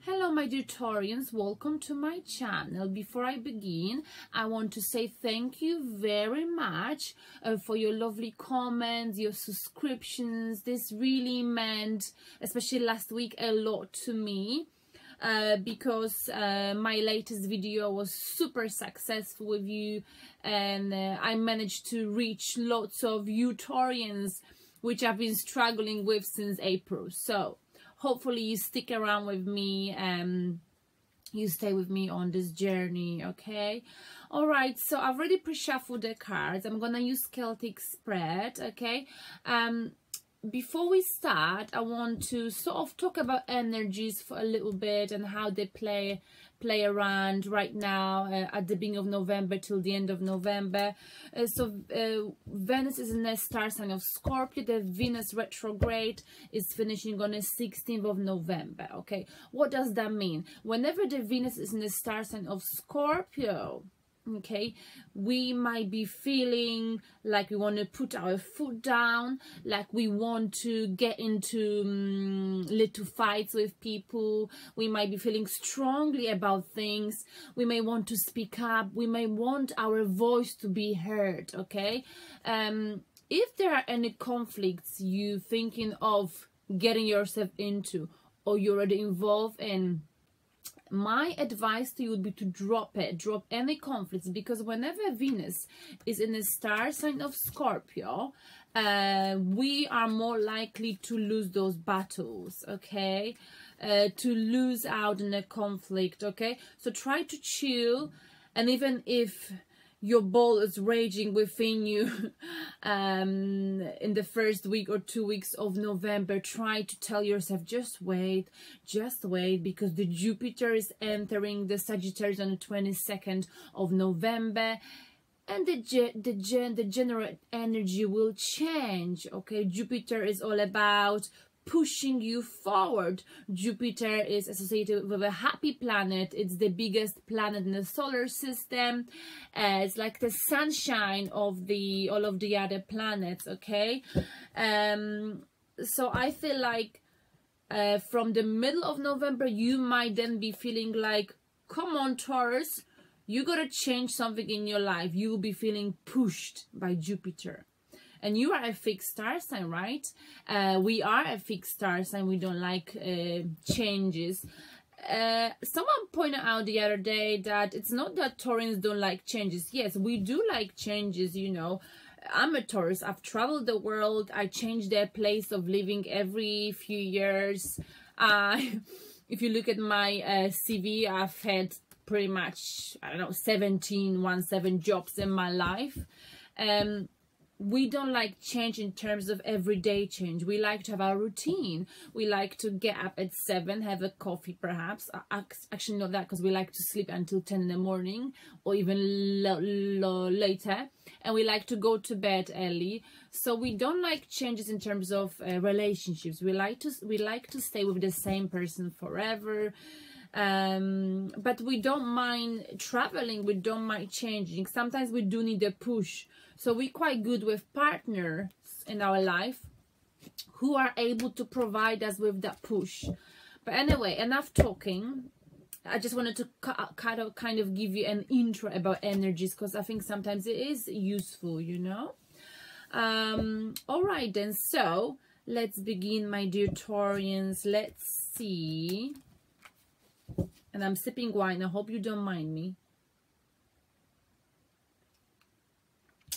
Hello my dear Taurians, welcome to my channel. Before I begin, I want to say thank you very much for your lovely comments, your subscriptions. This really meant, especially last week, a lot to me because my latest video was super successful with you, and I managed to reach lots of you Taurians, which I've been struggling with since April. So hopefully you stick around with me and you stay with me on this journey, okay? All right, so I've already pre-shuffled the cards. I'm gonna use Celtic spread, okay? Before we start, I want to sort of talk about energies for a little bit and how they play around right now at the beginning of November till the end of November. Venus is in the star sign of Scorpio. The Venus retrograde is finishing on the 16th of November, okay? What does that mean? Whenever the Venus is in the star sign of Scorpio, okay, we might be feeling like we want to put our foot down, like we want to get into little fights with people. We might be feeling strongly about things. We may want to speak up. We may want our voice to be heard, okay? If there are any conflicts you thinking of getting yourself into or you're already involved in, my advice to you would be to drop any conflicts, because whenever Venus is in the star sign of Scorpio, we are more likely to lose those battles, okay? To lose out in a conflict, okay? So try to chill, and even if your ball is raging within you in the first week or 2 weeks of November, try to tell yourself, just wait, because the Jupiter is entering the Sagittarius on the 22nd of November, and the general energy will change, okay? Jupiter is all about pushing you forward. Jupiter is associated with a happy planet. It's the biggest planet in the solar system. It's like the sunshine of all of the other planets, okay? So I feel like from the middle of November, you might then be feeling like, come on Taurus, you gotta change something in your life. You will be feeling pushed by Jupiter. And you are a fixed star sign, right? We are a fixed star sign. We don't like changes. Someone pointed out the other day that it's not that Taurans don't like changes. Yes, we do like changes, you know. I'm a Taurus. I've traveled the world. I change their place of living every few years. If you look at my CV, I've had pretty much, I don't know, 17 jobs in my life. We don't like change in terms of everyday change. We like to have our routine. We like to get up at 7, have a coffee perhaps. Actually not that, because we like to sleep until 10 in the morning or even later. And we like to go to bed early. So we don't like changes in terms of relationships. We like to stay with the same person forever. But we don't mind traveling. We don't mind changing. Sometimes we do need a push. So we're quite good with partners in our life who are able to provide us with that push. But anyway, enough talking. I just wanted to kind of give you an intro about energies, because I think sometimes it is useful, you know. All right then, so let's begin, my dear Taurians. Let's see. And I'm sipping wine. I hope you don't mind me.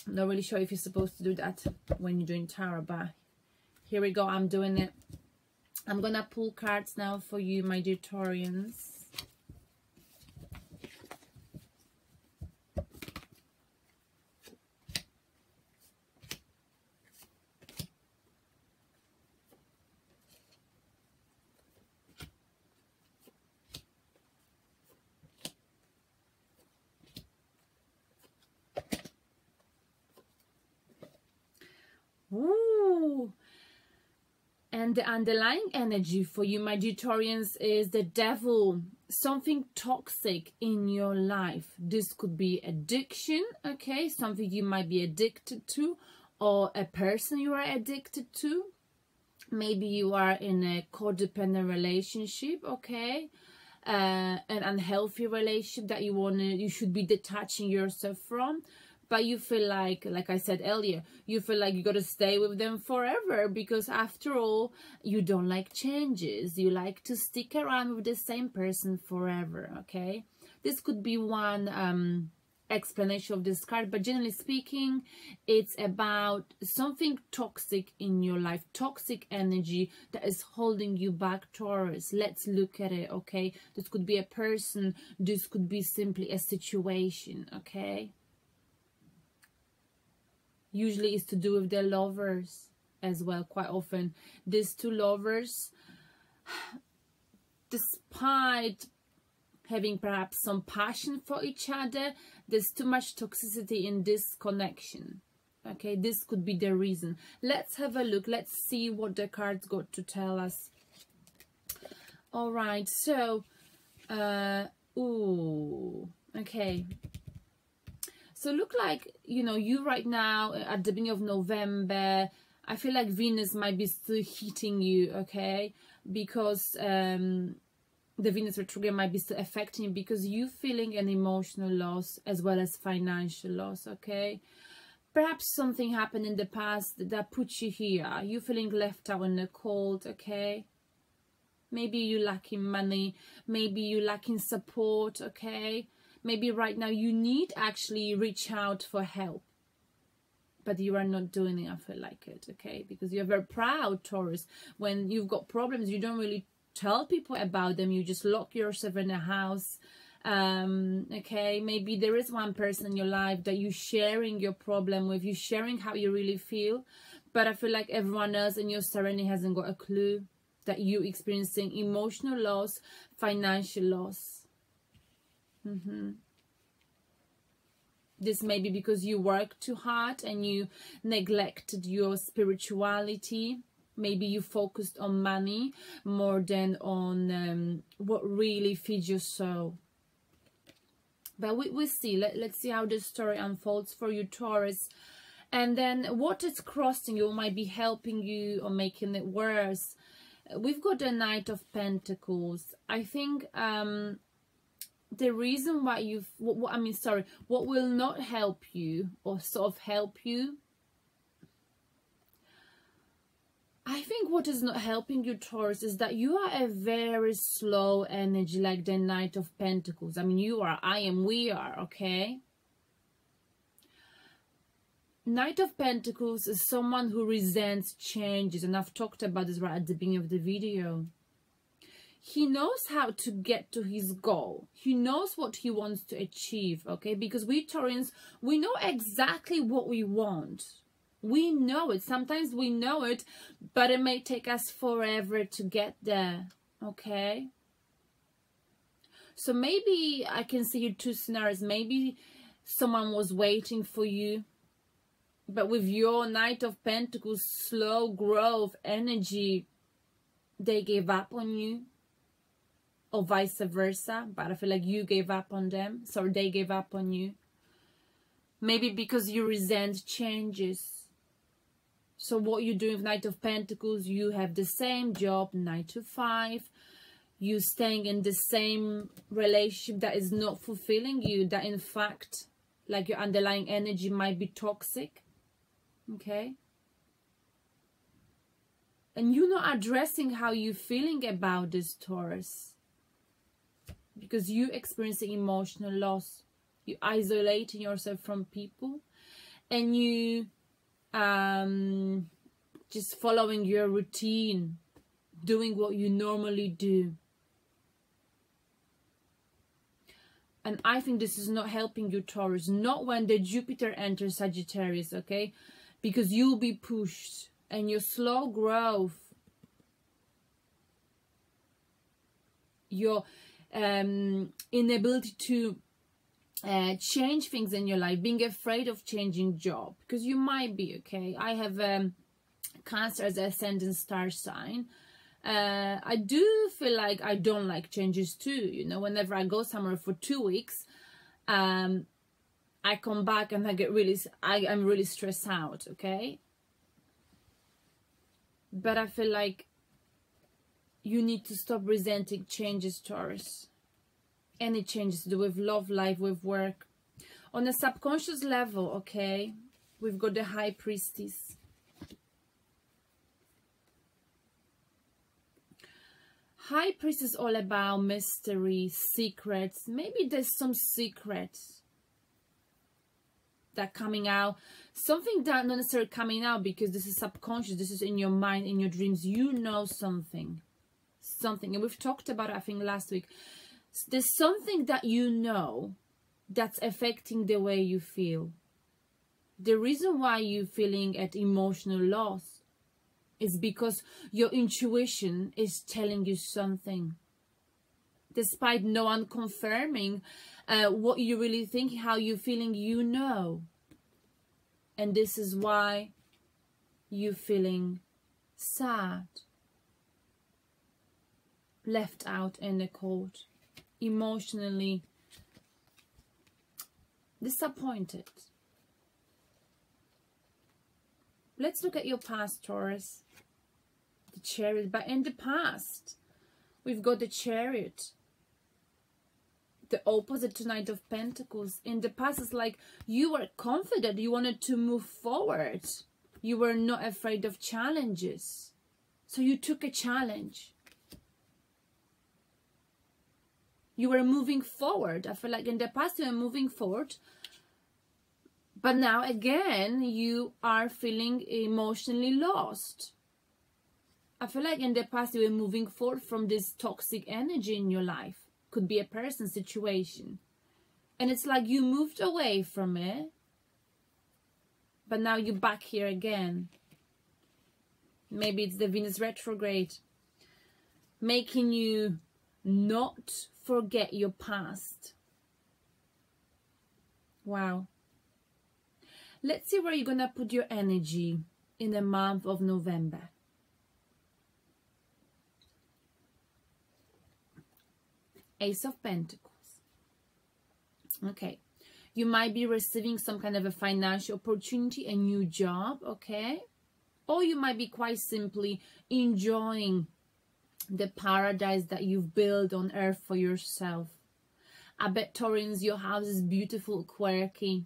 I'm not really sure if you're supposed to do that when you're doing tarot, but here we go. I'm doing it. I'm gonna pull cards now for you, my dear Taurians. Ooh. And the underlying energy for you, my dear Taurians, is the devil. Something toxic in your life. This could be addiction, okay? Something you might be addicted to, or a person you are addicted to. Maybe you are in a codependent relationship, okay? an unhealthy relationship that you should be detaching yourself from, but you feel like I said earlier, you feel like you got to stay with them forever, because after all, you don't like changes. You like to stick around with the same person forever, okay? This could be one explanation of this card, but generally speaking, it's about something toxic in your life, toxic energy that is holding you back, Taurus. Let's look at it, okay? This could be a person, this could be simply a situation, okay? Usually it's to do with their lovers as well. Quite often these two lovers, despite having perhaps some passion for each other, there's too much toxicity in this connection, okay? This could be the reason. Let's have a look. Let's see what the cards got to tell us. All right, so okay, so look like, you know, you right now at the beginning of November, I feel like Venus might be still hitting you, okay? Because the Venus retrograde might be still affecting you, because you feeling an emotional loss as well as financial loss, okay? Perhaps something happened in the past that put you here. You feeling left out in the cold, okay? Maybe you lacking money, maybe you lacking support, okay? Maybe right now you need actually reach out for help, but you are not doing it, I feel like it, okay? Because you're very proud, Taurus. When you've got problems, you don't really tell people about them. You just lock yourself in a house, okay? Maybe there is one person in your life that you're sharing your problem with, you're sharing how you really feel, but I feel like everyone else in your surrounding hasn't got a clue that you're experiencing emotional loss, financial loss. This may be because you work too hard and you neglected your spirituality. Maybe you focused on money more than on what really feeds your soul. But we see. Let's see how this story unfolds for you, Taurus. And then what is crossing you might be helping you or making it worse. We've got the Knight of Pentacles. I think the reason why what will not help you or sort of help you, I think what is not helping you, Taurus, is that you are a very slow energy, like the Knight of Pentacles. I mean, you are, I am, we are, okay? Knight of Pentacles is someone who resents changes, and I've talked about this right at the beginning of the video. He knows how to get to his goal. He knows what he wants to achieve, okay? Because we Taurians, we know exactly what we want. We know it. Sometimes we know it, but it may take us forever to get there, okay? So maybe I can see you two scenarios. Maybe someone was waiting for you, but with your Knight of Pentacles, slow growth, energy, they gave up on you. Or vice versa, but I feel like you gave up on them, so they gave up on you. Maybe because you resent changes. So what you do with Knight of Pentacles, you have the same job, 9 to 5. You staying in the same relationship that is not fulfilling you, that in fact, like your underlying energy might be toxic, okay? And you're not addressing how you're feeling about this, Taurus. Because you're experiencing emotional loss. You're isolating yourself from people. And you just following your routine. Doing what you normally do. And I think this is not helping you, Taurus. Not when the Jupiter enters Sagittarius, okay? Because you'll be pushed. And your slow growth. Your inability to change things in your life, being afraid of changing job, because you might be, okay? I have Cancer as ascendant star sign. I do feel like I don't like changes too, you know. Whenever I go somewhere for 2 weeks, I come back and I get I'm really stressed out, okay? But I feel like You need to stop resenting changes, Taurus. Any changes to do with love, life, with work. On a subconscious level, okay, we've got the High Priestess. High Priestess is all about mystery, secrets. Maybe there's some secrets that coming out. Something that not necessarily coming out because this is subconscious. This is in your mind, in your dreams. You know something. Something. And we've talked about it, I think, last week. There's something that you know that's affecting the way you feel. The reason why you're feeling at emotional loss is because your intuition is telling you something. Despite no one confirming what you really think, how you're feeling, you know. And this is why you're feeling sad, left out in the cold, emotionally disappointed. Let's look at your past, Taurus. The Chariot. But in the past, we've got the Chariot. The opposite to Knight of Pentacles. In the past, it's like you were confident. You wanted to move forward. You were not afraid of challenges. So you took a challenge. You were moving forward. I feel like in the past, you were moving forward. But now, again, you are feeling emotionally lost. I feel like in the past, you were moving forward from this toxic energy in your life. Could be a person, situation. And it's like you moved away from it. But now you're back here again. Maybe it's the Venus retrograde. Making you not forget your past. Wow. Let's see where you're going to put your energy in the month of November. Ace of Pentacles. Okay. You might be receiving some kind of a financial opportunity, a new job, okay? Or you might be quite simply enjoying the paradise that you've built on earth for yourself. I bet, Taurans, your house is beautiful, quirky.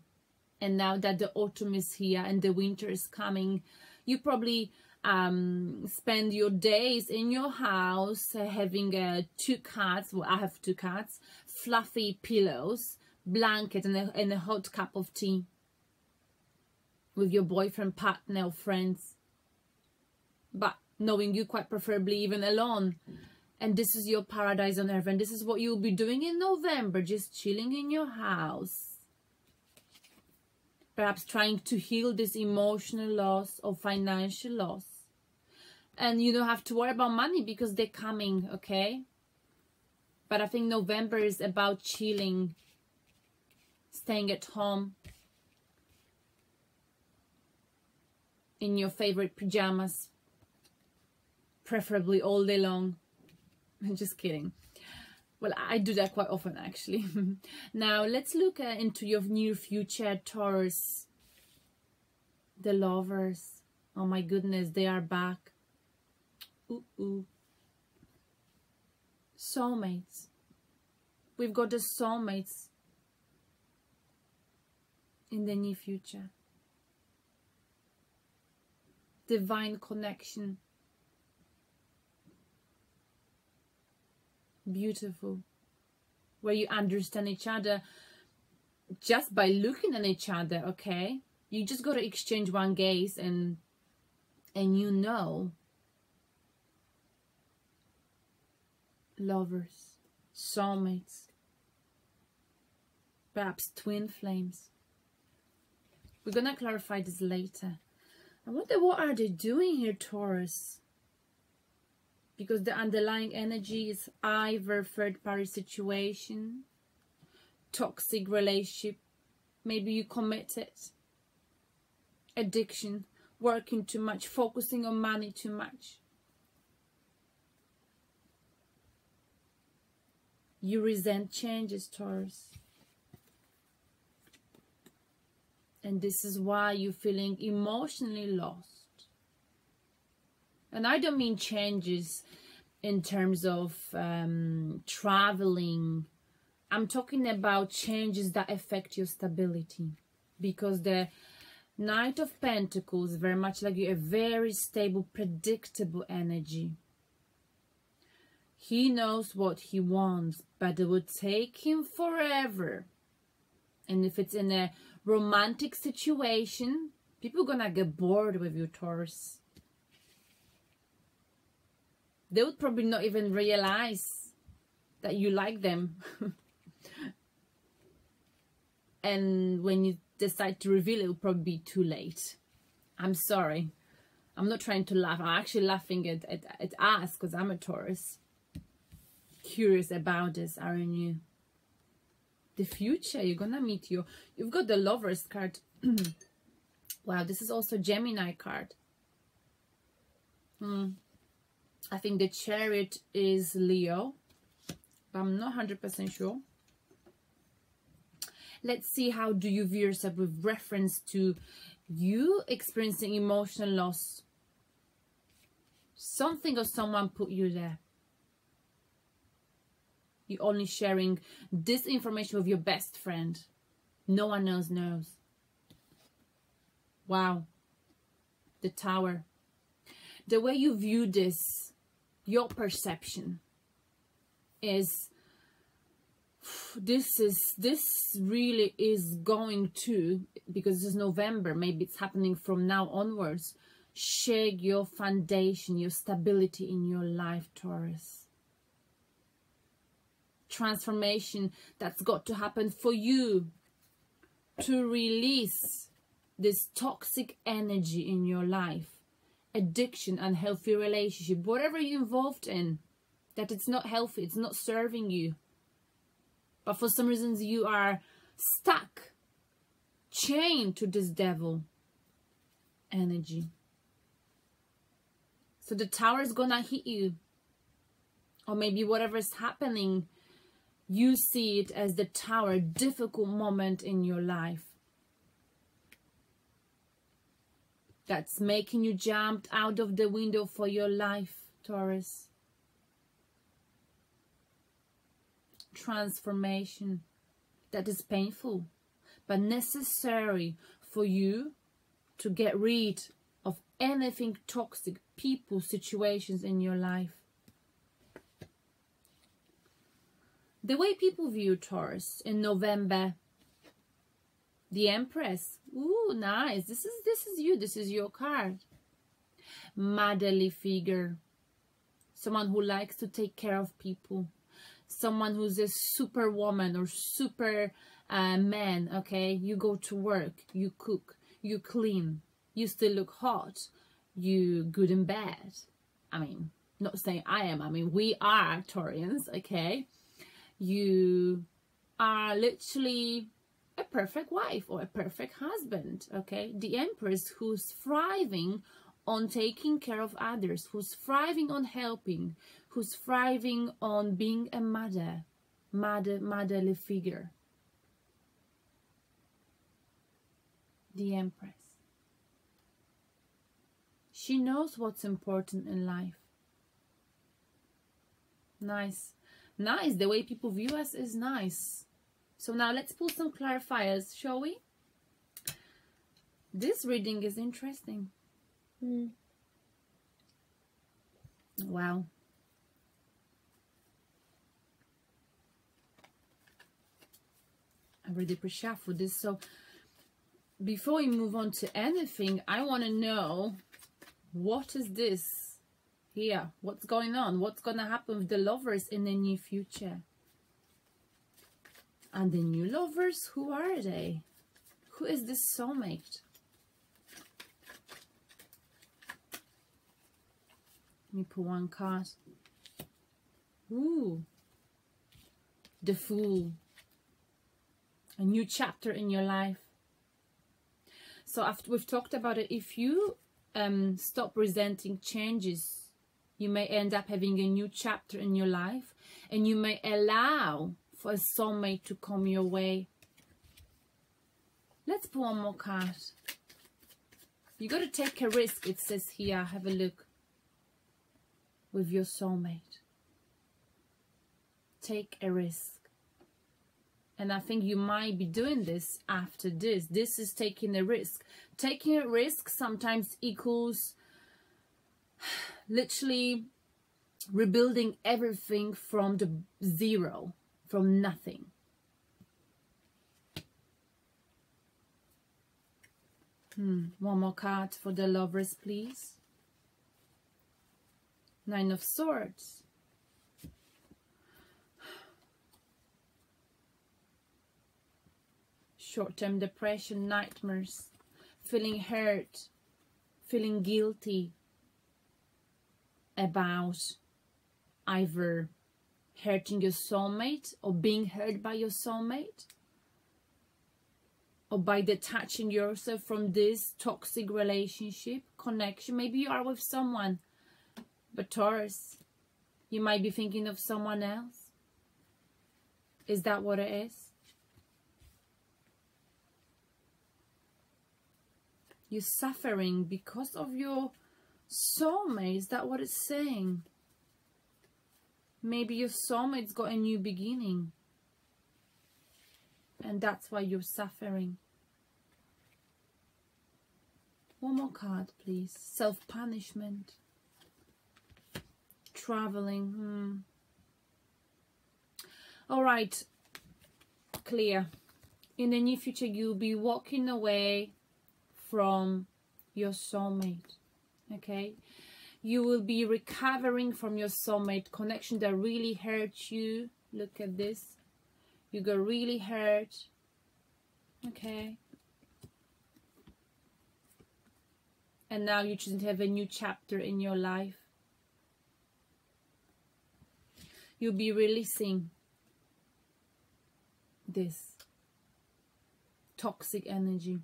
And now that the autumn is here and the winter is coming, you probably spend your days in your house having 2 cats. Well, I have 2 cats. Fluffy pillows, blanket, and a hot cup of tea. With your boyfriend, partner, or friends. But knowing you quite preferably even alone. And this is your paradise on earth. And this is what you'll be doing in November. Just chilling in your house. Perhaps trying to heal this emotional loss or financial loss. And you don't have to worry about money because they're coming, okay? But I think November is about chilling, staying at home, in your favorite pajamas, preferably all day long. I'm just kidding. Well, I do that quite often, actually. Now, let's look into your near future, Taurus. The Lovers. Oh, my goodness, they are back. Ooh. Soulmates. We've got the soulmates in the near future. Divine connection. Beautiful, where you understand each other just by looking at each other, okay? You just got to exchange one gaze and you know. Lovers, soulmates, perhaps twin flames. We're gonna clarify this later. I wonder what are they doing here, Taurus? Because the underlying energy is either third-party situation, toxic relationship, maybe you committed, addiction, working too much, focusing on money too much. You resent changes, Taurus. And this is why you're feeling emotionally lost. And I don't mean changes in terms of traveling. I'm talking about changes that affect your stability, because the Knight of Pentacles, very much like you, a very stable, predictable energy. He knows what he wants, but it would take him forever. And if it's in a romantic situation, people are gonna get bored with you, Taurus. They would probably not even realize that you like them. And when you decide to reveal it, will probably be too late. I'm sorry. I'm not trying to laugh. I'm actually laughing at us, because I'm a Taurus. Curious about this, aren't you? The future, you're gonna meet you've got the Lovers card. Wow, this is also Gemini card. I think the Chariot is Leo, but I'm not 100% sure. Let's see, how do you view yourself with reference to you experiencing emotional loss? Something or someone put you there. You're only sharing this information with your best friend. No one else knows. Wow. The Tower. The way you view this, your perception is, this really is going to, because this is November, maybe it's happening from now onwards, shake your foundation, your stability in your life, Taurus. Transformation that's got to happen for you to release this toxic energy in your life, addiction, unhealthy relationship, whatever you're involved in, that it's not healthy, it's not serving you. But for some reasons you are stuck, chained to this devil energy. So the Tower is gonna hit you. Or maybe whatever's happening, you see it as the Tower, difficult moment in your life. That's making you jump out of the window for your life, Taurus. Transformation that is painful, but necessary for you to get rid of anything toxic, people, situations in your life. The way people view Taurus in November, the Empress. Ooh, nice. This is you. This is your card. Motherly figure. Someone who likes to take care of people. Someone who's a superwoman or super man, okay? You go to work, you cook, you clean, you still look hot, you good in bed. I mean, not saying I am, I mean, we are Taurians, okay? You are literally a perfect wife or a perfect husband, okay? The Empress, who's thriving on taking care of others, who's thriving on helping, who's thriving on being a motherly figure. The Empress. She knows what's important in life. Nice. Nice. The way people view us is nice. So now let's pull some clarifiers, shall we? This reading is interesting. Wow. I really appreciate for this. So before we move on to anything, I want to know, what is this here? What's going on? What's going to happen with the lovers in the near future? And the new lovers, who are they? Who is this soulmate? Let me pull one card. Ooh. The Fool. A new chapter in your life. So after we've talked about it, if you stop resenting changes, you may end up having a new chapter in your life, and you may allow for a soulmate to come your way. Let's pull one more card. You got to take a risk, it says here. Have a look. with your soulmate. Take a risk. And I think you might be doing this after this. This is taking a risk. Taking a risk sometimes equals literally rebuilding everything from the zero, from nothing. One more card for the lovers, please. Nine of Swords. Short-term depression, nightmares, feeling hurt, feeling guilty about either hurting your soulmate or being hurt by your soulmate, or by detaching yourself from this toxic relationship, connection. Maybe you are with someone, but Taurus, you might be thinking of someone else. Is that what it is? You're suffering because of your soulmate. Is that what it's saying? Maybe your soulmate's got a new beginning, and that's why you're suffering. One more card, please. Self-punishment. Traveling. All right. Clear. In the near future, you'll be walking away from your soulmate. Okay? You will be recovering from your soulmate connection that really hurt you. Look at this. You got really hurt. Okay? And now you just have a new chapter in your life. You'll be releasing this toxic energy.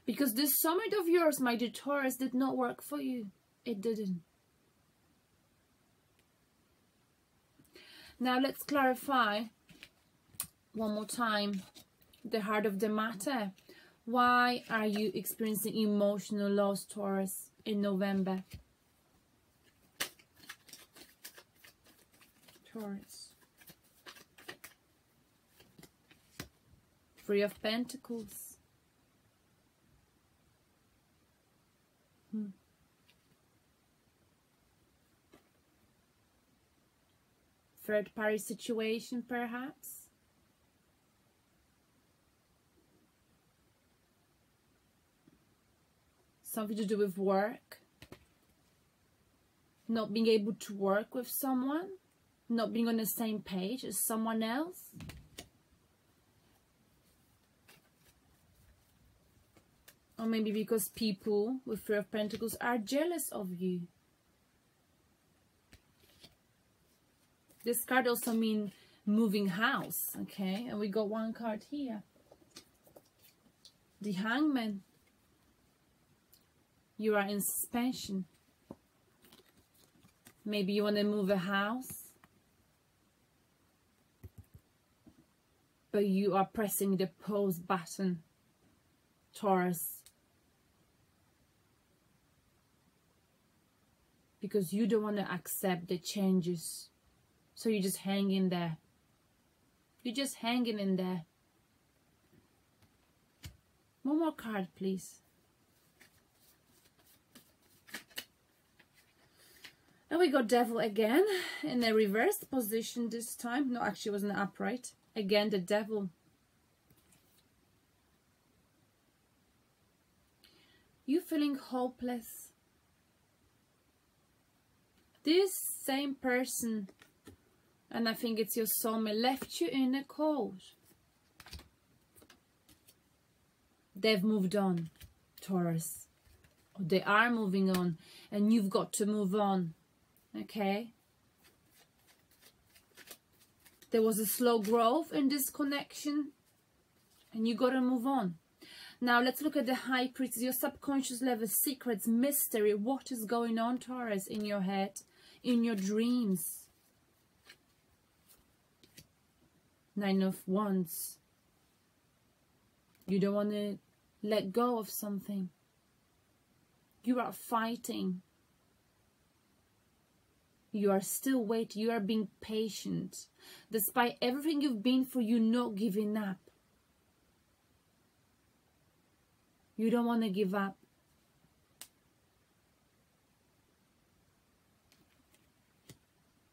Because this soulmate of yours, my dear Taurus, did not work for you. It didn't. Now let's clarify one more time the heart of the matter. Why are you experiencing emotional loss, Taurus, in November? Taurus. Three of Pentacles. Third party situation, perhaps. Something to do with work. Not being able to work with someone. Not being on the same page as someone else. Or maybe because people with Three of Pentacles are jealous of you. This card also means moving house, okay? And we got one card here. The Hangman. You are in suspension. Maybe you want to move a house. But you are pressing the pause button, Taurus. Because you don't want to accept the changes. So you just hang in there. You're just hanging in there. One more card, please. And we got Devil again in a reversed position this time. No, actually it wasn't upright. Again, the Devil. You feeling hopeless. This same person, and I think it's your soulmate, left you in a cold. They've moved on, Taurus. Or they are moving on, and you've got to move on. Okay? There was a slow growth in this connection, and you got to move on. Now, let's look at the High Priestess, your subconscious level, secrets, mystery. What is going on, Taurus, in your head, in your dreams? Nine of Wands. You don't want to let go of something. You are fighting. You are still waiting. You are being patient. Despite everything you've been through, you're not giving up. You don't want to give up.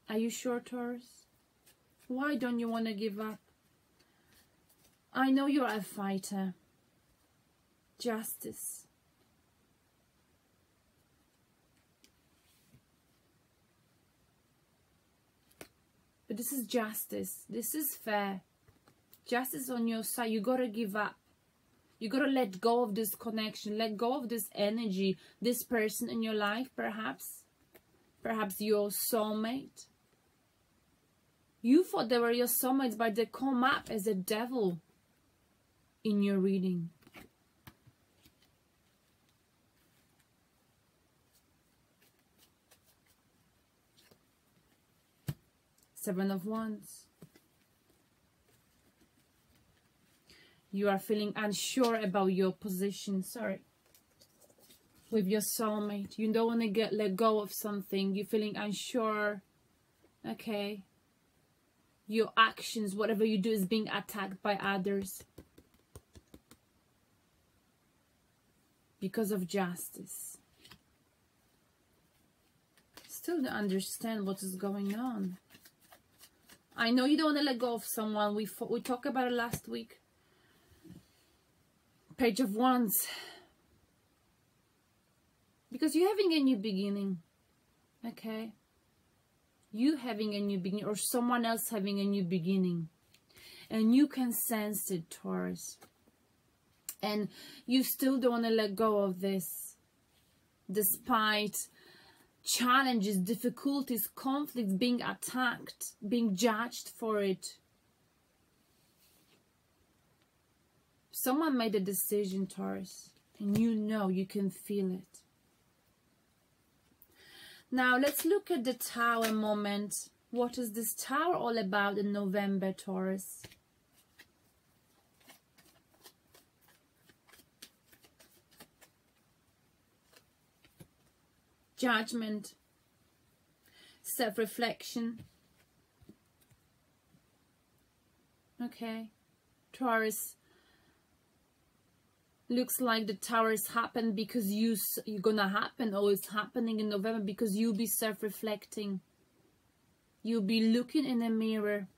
Are you sure, Taurus? Why don't you want to give up? I know you're a fighter. Justice. But this is justice. This is fair. Justice on your side. You gotta give up. You gotta let go of this connection. Let go of this energy. This person in your life, perhaps. Perhaps your soulmate. You thought they were your soulmates, but they come up as a devil in your reading. Seven of Wands. You are feeling unsure about your position. Sorry. With your soulmate. You don't want to let go of something. You're feeling unsure. Okay. Your actions, whatever you do, is being attacked by others. Because of justice. Still don't understand what is going on. I know you don't want to let go of someone. We talked about it last week. Page of Wands. Because you're having a new beginning. Okay? You having a new beginning, or someone else having a new beginning. And you can sense it, Taurus. And you still don't want to let go of this. Despite challenges, difficulties, conflicts, being attacked, being judged for it. Someone made a decision, Taurus, and you know, you can feel it. Now, let's look at the Tower moment. What is this Tower all about in November, Taurus? Judgment, self-reflection. Okay, Taurus, looks like the Tower has happened because you're gonna happen, or it's happening in November because you'll be self-reflecting. You'll be looking in a mirror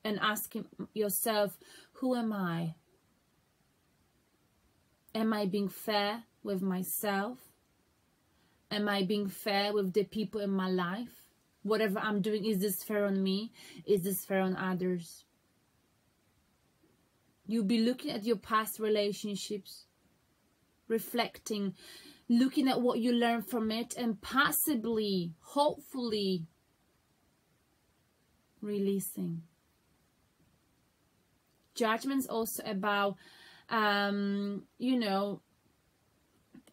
and asking yourself, who am I? Am I being fair with myself? Am I being fair with the people in my life? Whatever I'm doing, is this fair on me? Is this fair on others? You'll be looking at your past relationships, reflecting, looking at what you learned from it, and possibly, hopefully, releasing. Judgment's also about, you know,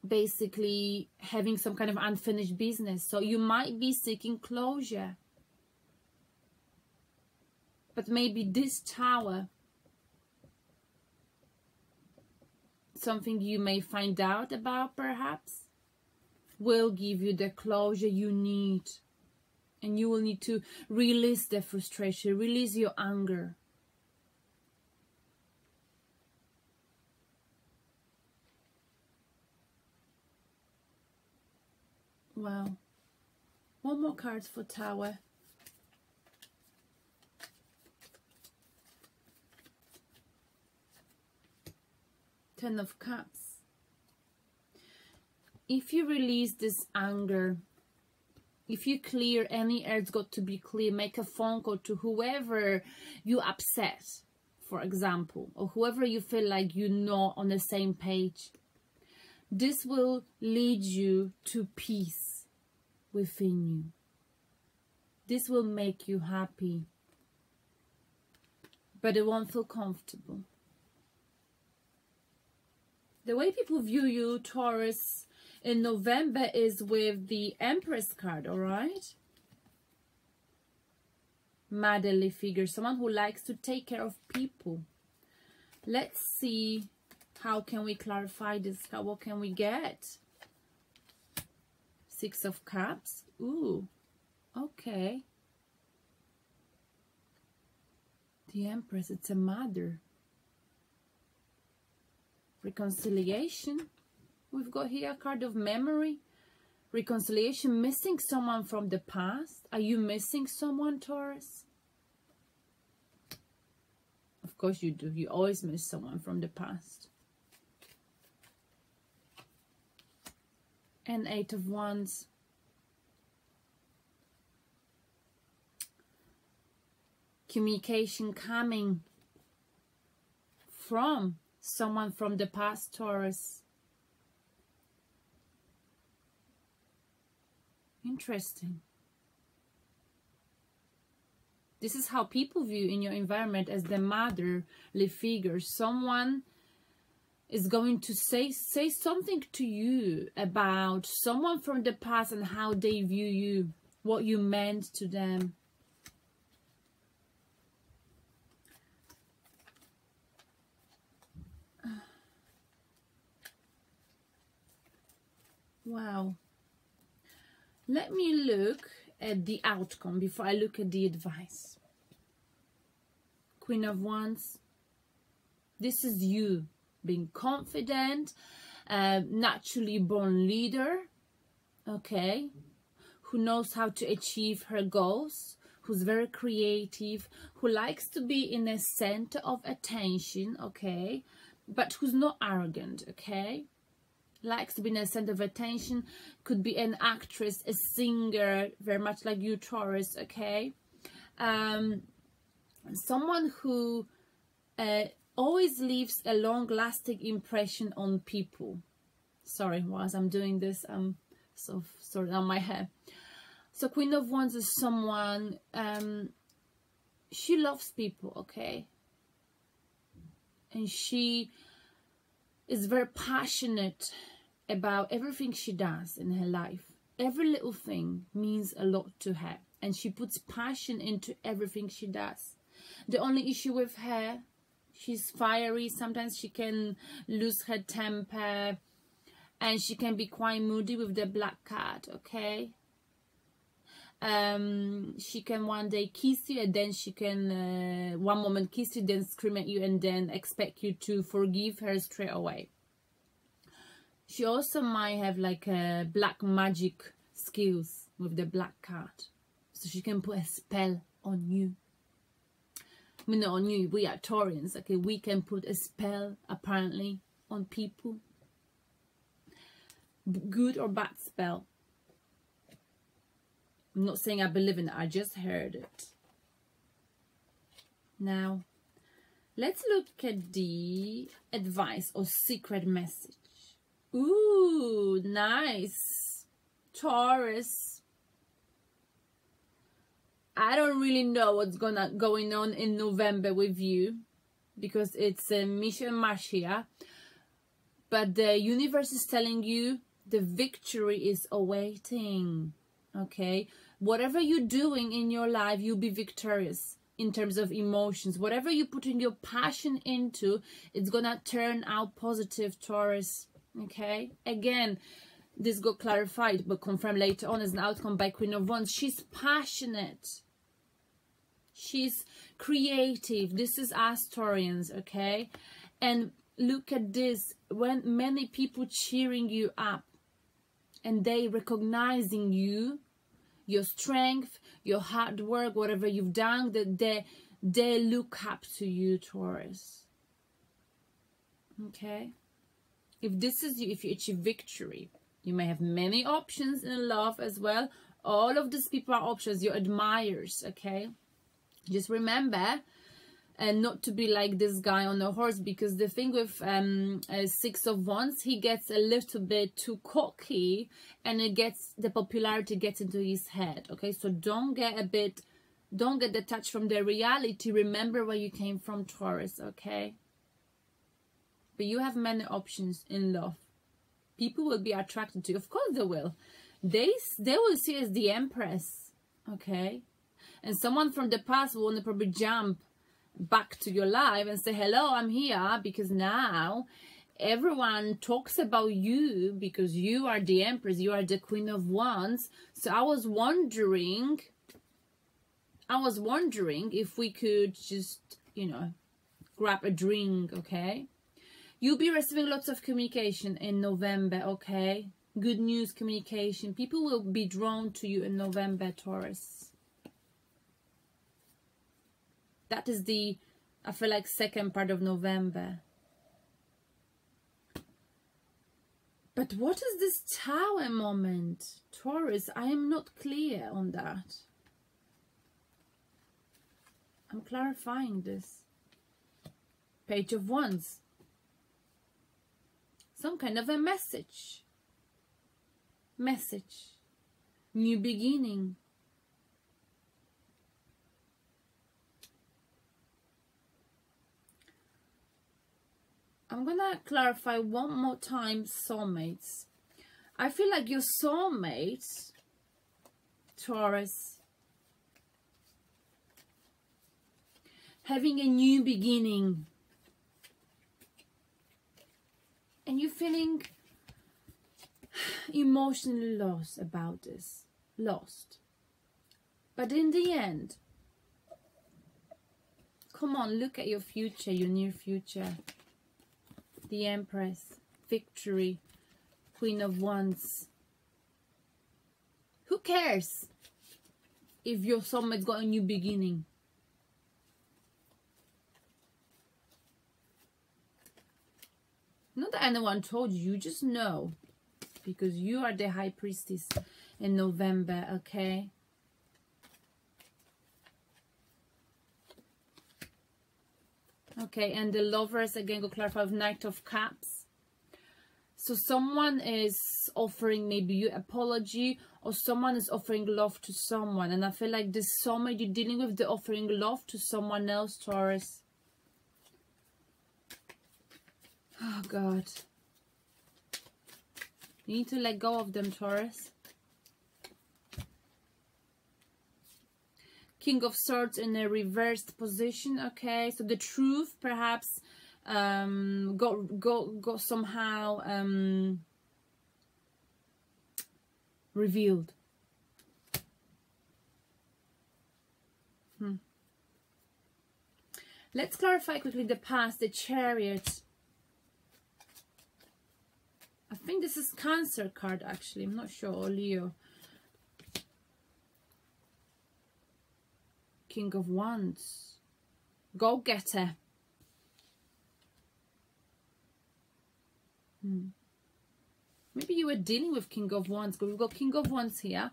basically having some kind of unfinished business. So you might be seeking closure. But maybe this Tower, something you may find out about perhaps, will give you the closure you need. And you will need to release the frustration, release your anger. Wow. One more card for Tower. Ten of Cups. If you release this anger, if you clear any air, it's got to be clear. Make a phone call to whoever you upset, for example, or whoever you feel like you're not on the same page. This will lead you to peace within you. This will make you happy, but it won't feel comfortable. The way people view you, Taurus, in November is with the Empress card, all right? Motherly figure, someone who likes to take care of people. Let's see, how can we clarify this card? What can we get? Six of Cups. Ooh. Okay. The Empress, it's a mother. Reconciliation. We've got here a card of memory. Reconciliation, missing someone from the past. Are you missing someone, Taurus? Of course you do. You always miss someone from the past. And 8 of Wands. Communication coming from someone from the past, Taurus. Interesting. This is how people view in your environment as the motherly figure. Someone is going to say something to you about someone from the past and how they view you, what you meant to them. Wow. Let me look at the outcome before I look at the advice. Queen of Wands. This is you being confident, naturally born leader, okay, who knows how to achieve her goals, who's very creative, who likes to be in the center of attention, okay, but who's not arrogant, okay. Likes to be in the center of attention, could be an actress, a singer, very much like you, Taurus, okay. Someone who always leaves a long-lasting impression on people. Sorry, whilst I'm doing this, I'm so sorting out my hair. So Queen of Wands is someone, she loves people, okay. And she is very passionate about everything she does in her life. Every little thing means a lot to her, and she puts passion into everything she does. The only issue with her, she's fiery. Sometimes she can lose her temper, and she can be quite moody with the black cat, okay. She can one day kiss you, and then she can one moment kiss you, then scream at you, and then expect you to forgive her straight away. She also might have like a black magic skills with the black cat, so she can put a spell on you. I mean, not on you, we are Taurians, okay, we can put a spell apparently on people. Good or bad spell. I'm not saying I believe in it, I just heard it. Now, let's look at the advice or secret message. Ooh, nice. Taurus. I don't really know what's going on in November with you, because it's a mission march here. But the universe is telling you the victory is awaiting. Okay, whatever you're doing in your life, you'll be victorious in terms of emotions. Whatever you're putting your passion into, it's gonna turn out positive, Taurus. Okay, again, this got clarified but confirmed later on as an outcome by Queen of Wands. She's passionate, she's creative. This is us Taurians, okay. And look at this, when many people cheering you up and they recognizing you, your strength, your hard work, whatever you've done, that they look up to you, Taurus. Okay, if this is you, if you achieve victory, you may have many options in love as well. All of these people are options, your admirers, okay. Just remember and not to be like this guy on a horse, because the thing with 6 of Wands, he gets a little bit too cocky and the popularity gets into his head, okay. So don't get detached from the reality. Remember where you came from, Taurus, okay. But you have many options in love. People will be attracted to you, of course they will. They will see you as the Empress, okay. And someone from the past will want to probably jump back to your life and say, hello, I'm here, because now everyone talks about you because you are the Empress, you are the Queen of Wands. So I was wondering if we could just, you know, grab a drink, okay? You'll be receiving lots of communication in November, okay? Good news, communication. People will be drawn to you in November, Taurus. That is the, I feel like, second part of November. But what is this Tower moment, Taurus? I am not clear on that. I'm clarifying this. Page of Wands. Some kind of a message. New beginning. I'm gonna clarify one more time, soulmates. I feel like your soulmates, Taurus, having a new beginning. And you're feeling emotionally lost about this. Lost. But in the end, come on, look at your future, your near future. The Empress, victory, Queen of Wands. Who cares if your soulmate's got a new beginning? Not that anyone told you, you just know. Because you are the High Priestess in November, okay? Okay, and the Lovers, again, go clarify with Knight of Cups. So someone is offering maybe you apology, or someone is offering love to someone. And I feel like this soulmate you're dealing with, they're offering love to someone else, Taurus. Oh, God. You need to let go of them, Taurus. King of Swords in a reversed position. Okay, so the truth perhaps got somehow revealed. Let's clarify quickly the past, the Chariot. I think this is Cancer card, actually. I'm not sure. Or Leo. King of Wands. Go-getter. Maybe you were dealing with King of Wands. We've got King of Wands here.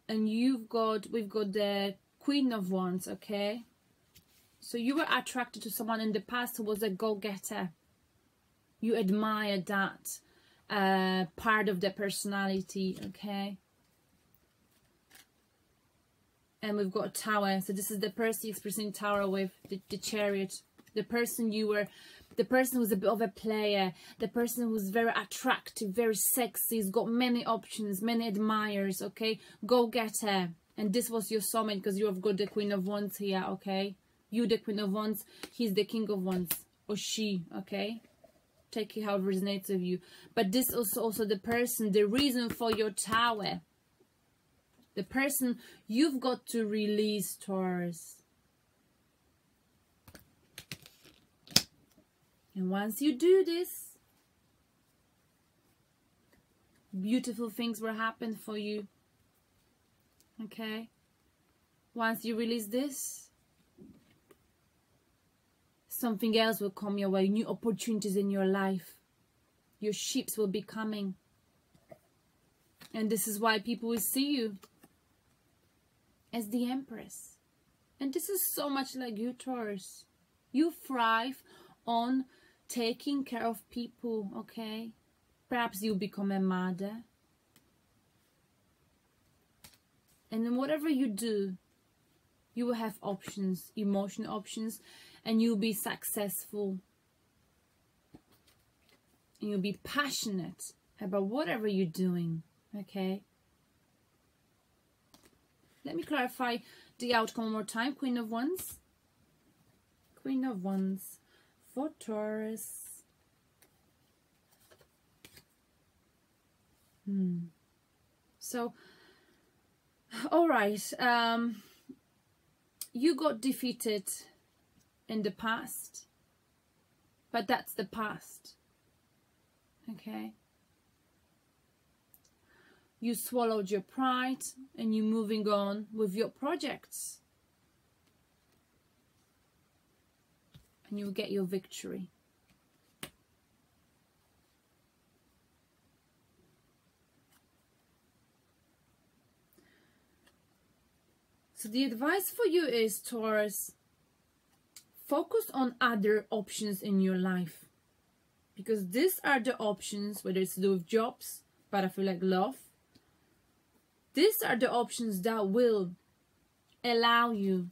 And we've got the Queen of Wands, okay? So you were attracted to someone in the past who was a go-getter. You admired that part of their personality, okay? And we've got a Tower. So this is the person you're experiencing Tower with, the Chariot. The person who's a bit of a player. The person who's very attractive, very sexy. He's got many options, many admirers, okay? Go-getter. And this was your soulmate because you have got the Queen of Wands here, okay? You the Queen of Wands, he's the King of Wands. Or she, okay? Take it how it resonates with you. But this is also the person, the reason for your Tower. The person you've got to release, Taurus. And once you do this, beautiful things will happen for you. Okay? Once you release this, something else will come your way. New opportunities in your life. Your ships will be coming. And this is why people will see you as the Empress. And this is so much like you, Taurus. You thrive on taking care of people, okay? Perhaps you become a mother. And then whatever you do, you will have options, emotional options, and you'll be successful. And you'll be passionate about whatever you're doing, okay? Let me clarify the outcome one more time. Queen of Wands. Queen of Wands for Taurus. So, all right, you got defeated in the past, but that's the past, okay? You swallowed your pride and you're moving on with your projects. And you'll get your victory. So the advice for you is, Taurus, focus on other options in your life. Because these are the options, whether it's to do with jobs, but I feel like love. These are the options that will allow you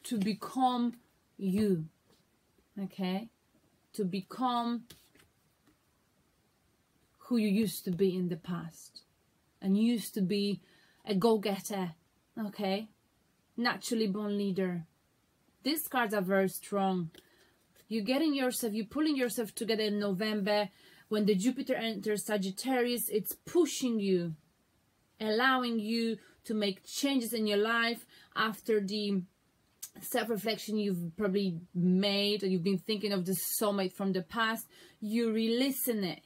to become you. Okay? To become who you used to be in the past. And you used to be a go-getter. Okay? Naturally born leader. These cards are very strong. You're pulling yourself together in November. When the Jupiter enters Sagittarius, it's pushing you, allowing you to make changes in your life after the self-reflection you've probably made, or you've been thinking of the soulmate from the past. You're releasing it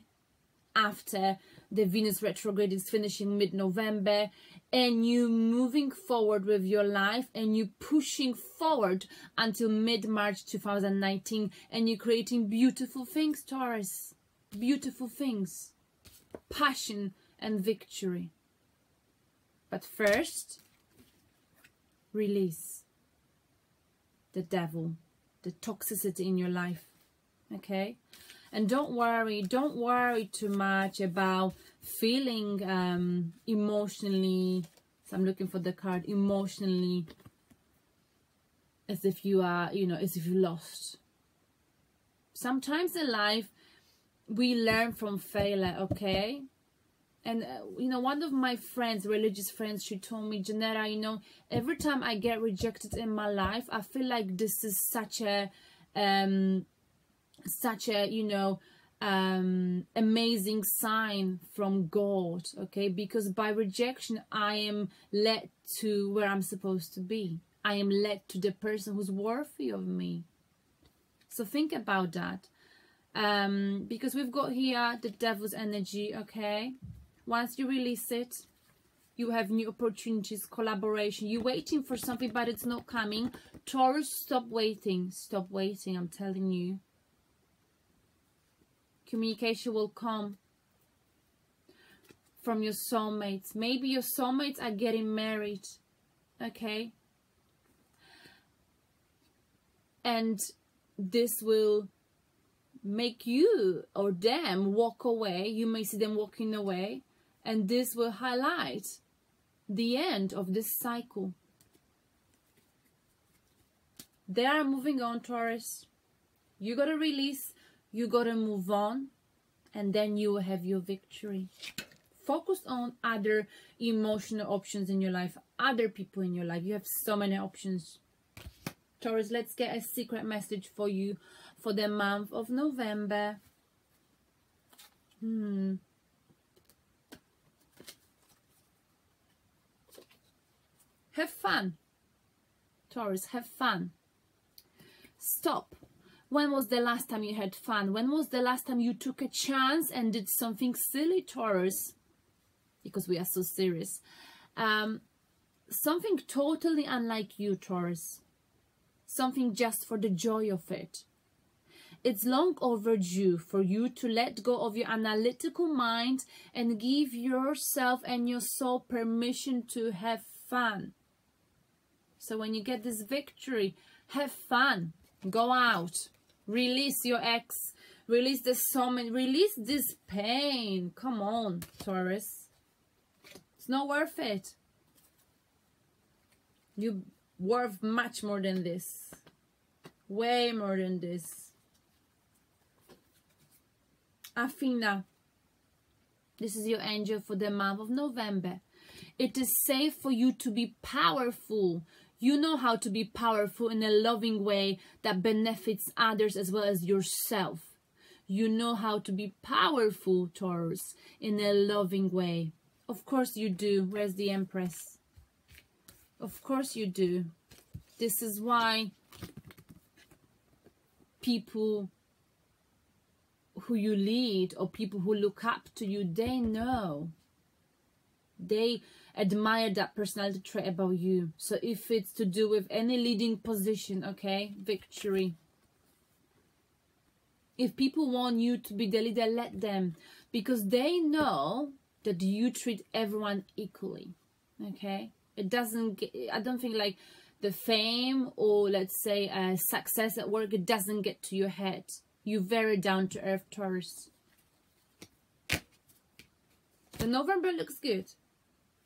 after the Venus retrograde is finishing mid-November, and you moving forward with your life, and you pushing forward until mid-March 2019, and you're creating beautiful things, Taurus. Beautiful things. Passion and victory. But first, release the devil, the toxicity in your life. Okay? And don't worry too much about feeling emotionally, so I'm looking for the card, emotionally, as if you are, as if you lost. Sometimes in life, we learn from failure, okay? And, one of my friends, religious friends, she told me, Janetta, every time I get rejected in my life, I feel like this is such a amazing sign from God, okay? Because by rejection, I am led to where I'm supposed to be. I am led to the person who's worthy of me. So think about that. Because we've got here the devil's energy, okay? Once you release it, you have new opportunities, collaboration. You're waiting for something, but it's not coming. Taurus, stop waiting. Stop waiting, I'm telling you. Communication will come from your soulmates. Maybe your soulmates are getting married, okay? And this will make you or them walk away. You may see them walking away, and this will highlight the end of this cycle. They are moving on, Taurus. You got to release, you got to move on, and then you will have your victory. Focus on other emotional options in your life, other people in your life. You have so many options. Taurus, let's get a secret message for you for the month of November. Have fun. Taurus, have fun. Stop. When was the last time you had fun? When was the last time you took a chance and did something silly, Taurus? Because we are so serious. Something totally unlike you, Taurus. Something just for the joy of it. It's long overdue for you to let go of your analytical mind and give yourself and your soul permission to have fun. So when you get this victory, have fun. Go out. Release your ex. Release the soulmate. Release this pain. Come on, Taurus. It's not worth it. You're worth much more than this. Way more than this. Athena. This is your angel for the month of November. It is safe for you to be powerful. You know how to be powerful in a loving way that benefits others as well as yourself. You know how to be powerful, Taurus, in a loving way. Of course you do. Where's the Empress? Of course you do. This is why people who you lead or people who look up to you, they know. They admire that personality trait about you. So if it's to do with any leading position, okay, victory. If people want you to be the leader, let them. Because they know that you treat everyone equally, okay? It doesn't get, I don't think like the fame or let's say success at work, it doesn't get to your head. You're very down to earth, Taurus. The November looks good.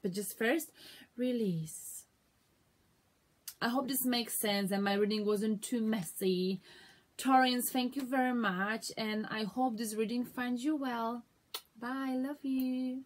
But just first, release. I hope this makes sense and my reading wasn't too messy. Taurians, thank you very much. And I hope this reading finds you well. Bye. Love you.